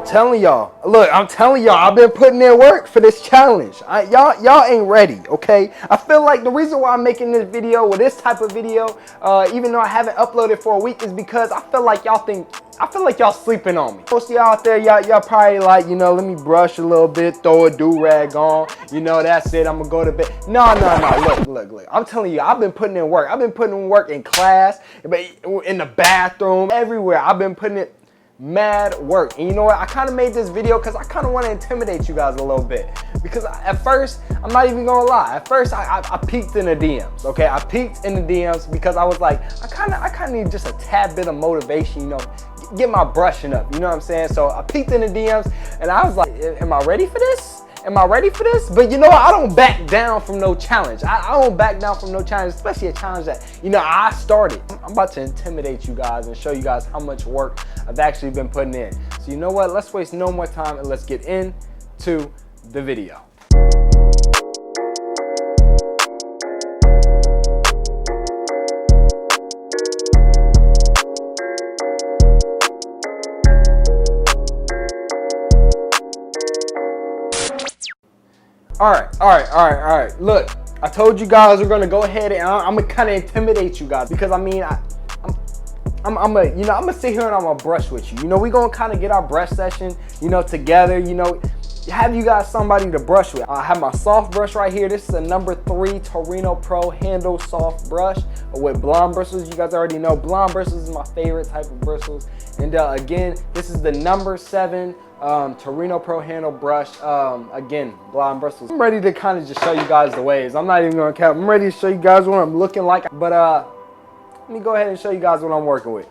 telling y'all. Look, I'm telling y'all, I've been putting in work for this challenge. Y'all ain't ready, okay? I feel like the reason why I'm making this video, or this type of video, even though I haven't uploaded for a week, is because I feel like y'all sleeping on me. Most of y'all out there, y'all probably like, you know, let me brush a little bit, throw a do-rag on, you know, that's it, I'm gonna go to bed. No, look. I'm telling you, I've been putting in work. I've been putting in work in class, in the bathroom, everywhere. I've been putting it mad work. And you know what? I kind of made this video because I kind of want to intimidate you guys a little bit. Because at first, I'm not even gonna lie. At first, I peeked in the DMs. Okay, I peeked in the DMs because I was like, I kind of need just a tad bit of motivation. You know, get my brushing up. You know what I'm saying? So I peeked in the DMs and I was like, am I ready for this? Am I ready for this? But you know what? I don't back down from no challenge. I don't back down from no challenge, especially a challenge that, you know, I started. I'm about to intimidate you guys and show you guys how much work I've actually been putting in. So you know what? Let's waste no more time and let's get into the video. All right. Look, I told you guys we're gonna go ahead and I'm gonna kind of intimidate you guys because I mean, I'm gonna sit here and I'm gonna brush with you. You know, we gonna kind of get our brush session, you know, together. You know, have you guys somebody to brush with. I have my soft brush right here. This is a number 3 Torino Pro handle soft brush with blonde bristles. You guys already know blonde bristles is my favorite type of bristles. And again, this is the number 7 Torino Pro handle brush. Again, blonde bristles. I'm ready to kind of just show you guys the ways. I'm not even gonna count. I'm ready to show you guys what I'm looking like. But let me go ahead and show you guys what I'm working with.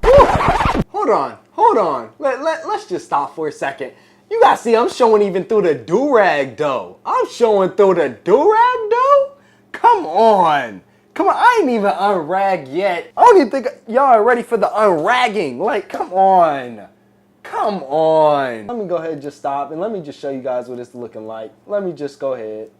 Woo! Hold on. Let's just stop for a second. You guys see, I'm showing even through the do-rag though. I'm showing through the do-rag though? Come on, I ain't even unrag yet. I don't even think y'all are ready for the unragging. Like, come on. Let me go ahead and just stop and let me just show you guys what it's looking like. Let me just go ahead.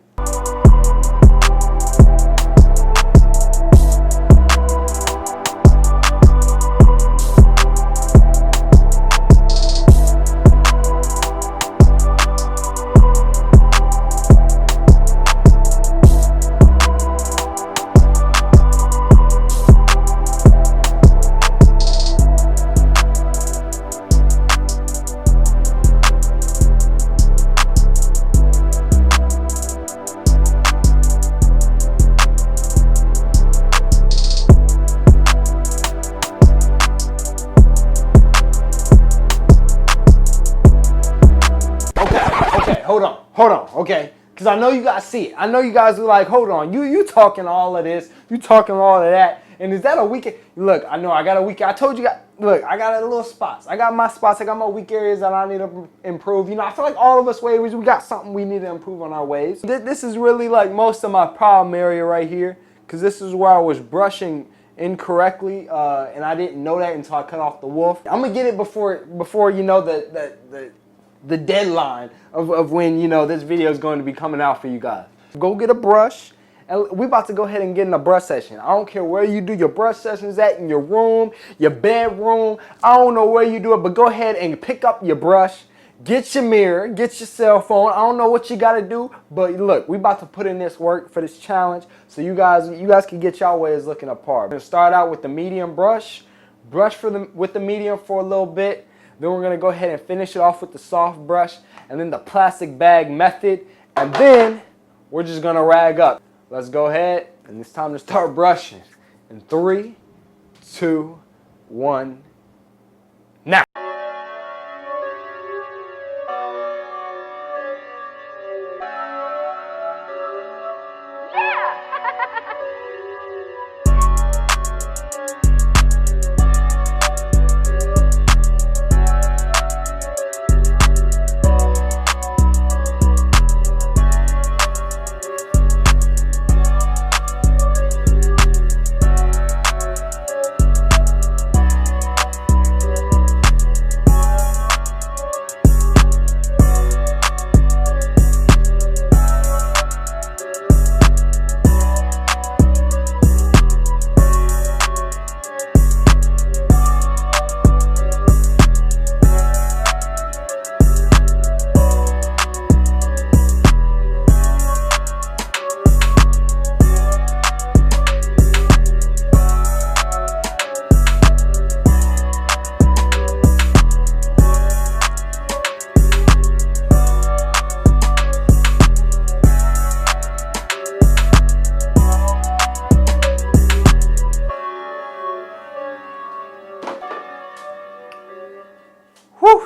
Hold on, okay? Because I know you guys see it. I know you guys are like, hold on, you talking all of this, you talking all of that, and is that a weak? Look, I know I got a weak. I told you guys, look, I got a little spots. I got my spots. I got my weak areas that I need to improve. You know, I feel like all of us waves, we got something we need to improve on our waves. This is really like most of my problem area right here, because this is where I was brushing incorrectly, and I didn't know that until I cut off the wolf. I'm gonna get it before you know the deadline of when, you know, this video is going to be coming out for you guys. Go get a brush, and we're about to go ahead and get in a brush session. I don't care where you do your brush sessions at, in your room, your bedroom. I don't know where you do it, but go ahead and pick up your brush, get your mirror, get your cell phone. I don't know what you got to do, but look, we about to put in this work for this challenge so you guys can get y'all ways looking apart. We're gonna start out with the medium brush with the medium for a little bit. Then we're gonna go ahead and finish it off with the soft brush and then the plastic bag method. And then we're just gonna rag up. Let's go ahead, and it's time to start brushing. In 3, 2, 1, now.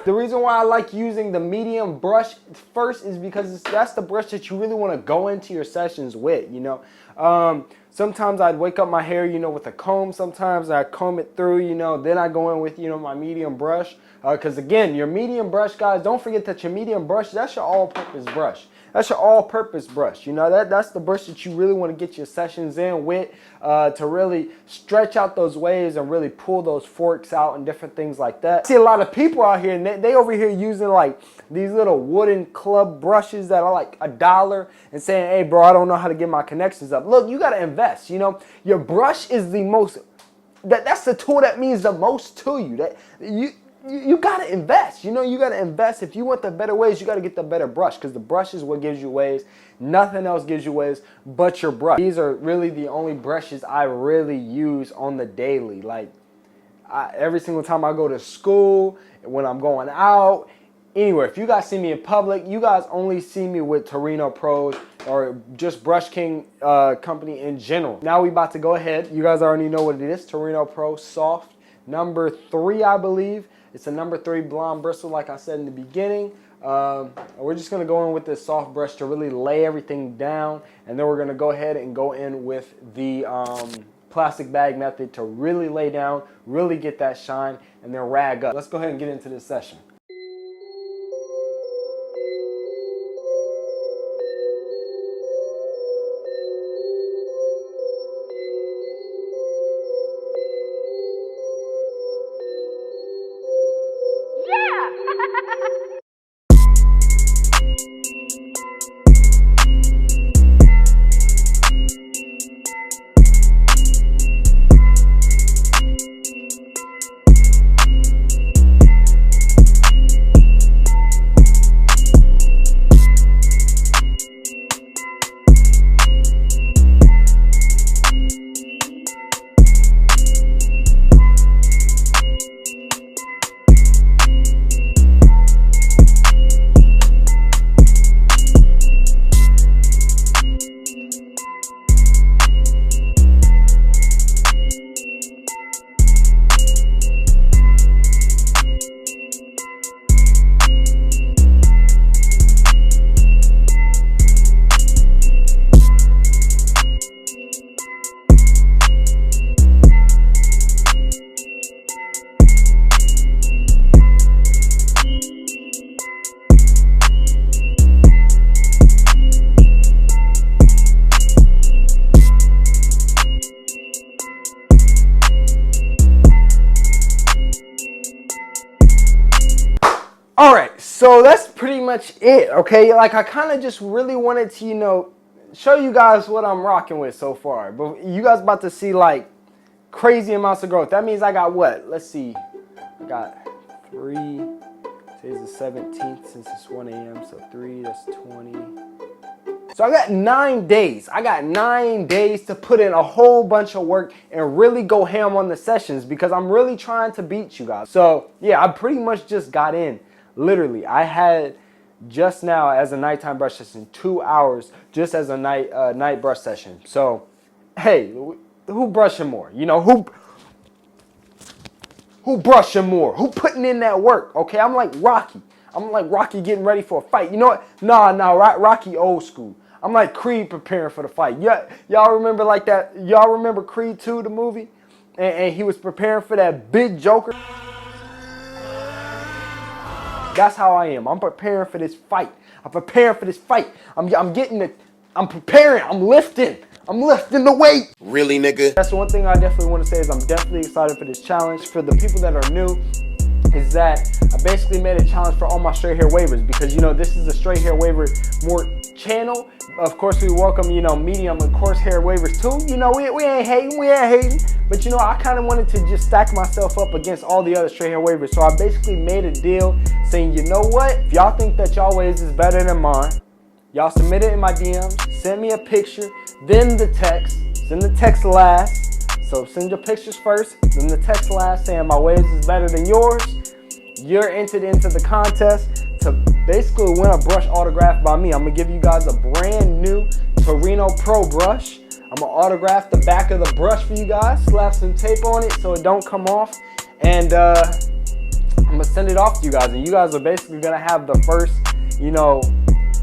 The reason why I like using the medium brush first is because that's the brush that you really want to go into your sessions with, you know. Sometimes I'd wake up my hair, you know, with a comb. Sometimes I comb it through, you know, then I go in with, you know, my medium brush. Because again, your medium brush, guys, don't forget that your medium brush, that's your all-purpose brush. That's your all-purpose brush. You know, that's the brush that you really want to get your sessions in with, to really stretch out those waves and really pull those forks out and different things like that. I see a lot of people out here, and they over here using like these little wooden club brushes that are like $1 and saying, hey, bro, I don't know how to get my connections up. Look, you got to invest. You know, your brush is the most, that's the tool that means the most to you. That you got to invest. You know, you got to invest. If you want the better waves, you got to get the better brush, because the brush is what gives you waves. Nothing else gives you waves but your brush. These are really the only brushes I really use on the daily. Like, every single time I go to school, when I'm going out, anywhere. If you guys see me in public, you guys only see me with Torino Pros or just Brush King company in general. Now we about to go ahead. You guys already know what it is. Torino Pro Soft number 3, I believe. It's a number 3 blonde bristle, like I said in the beginning. We're just going to go in with this soft brush to really lay everything down. And then we're going to go ahead and go in with the plastic bag method to really lay down, really get that shine, and then rag up. Let's go ahead and get into this session. All right, so that's pretty much it, okay? Like, I kind of just really wanted to, you know, show you guys what I'm rocking with so far. But you guys about to see, like, crazy amounts of growth. That means I got what? Let's see. I got 3. Today's the 17th since it's 1 a.m. So 3, that's 20. So I got 9 days. I got 9 days to put in a whole bunch of work and really go ham on the sessions, because I'm really trying to beat you guys. So, yeah, I pretty much just got in. Literally, I had just now as a nighttime brush session 2 hours just as a night brush session. So, hey, who brushing more? You know, who brushing more? Who putting in that work? Okay, I'm like Rocky. I'm like Rocky getting ready for a fight. You know what? Nah, Rocky old school. I'm like Creed preparing for the fight. Yeah, y'all remember like that? Y'all remember Creed 2, the movie? And he was preparing for that big Joker. That's how I am. I'm preparing for this fight. I'm preparing for this fight. I'm preparing. I'm lifting the weight. Really, nigga? That's the one thing I definitely want to say is I'm definitely excited for this challenge. For the people that are new, is that I basically made a challenge for all my straight hair wavers, because, you know, this is a straight hair waver more channel. Of course, we welcome, you know, medium and coarse hair wavers too. You know, we ain't hating. But, you know, I kind of wanted to just stack myself up against all the other straight hair wavers. So I basically made a deal saying, you know what? If y'all think that y'all waves is better than mine, y'all submit it in my DMs, send me a picture, then the text. Send the text last. So send your pictures first, then the text last saying my waves is better than yours. You're entered into the contest to basically win a brush autographed by me. I'm going to give you guys a brand new Torino Pro brush. I'm going to autograph the back of the brush for you guys, slap some tape on it so it don't come off. And I'm gonna send it off to you guys, and you guys are basically gonna have the first, you know,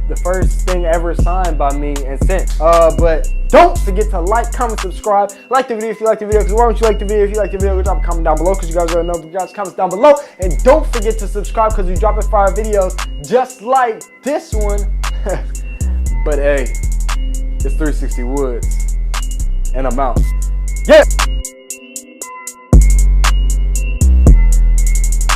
the first thing ever signed by me and sent. But don't forget to like, comment, subscribe. Like the video if you like the video, because why don't you like the video? If you like the video, drop a comment down below, because you guys already know the guys' comments down below. And don't forget to subscribe, because we dropping fire videos just like this one. But hey, it's 360 Woods, and I'm out. Yeah!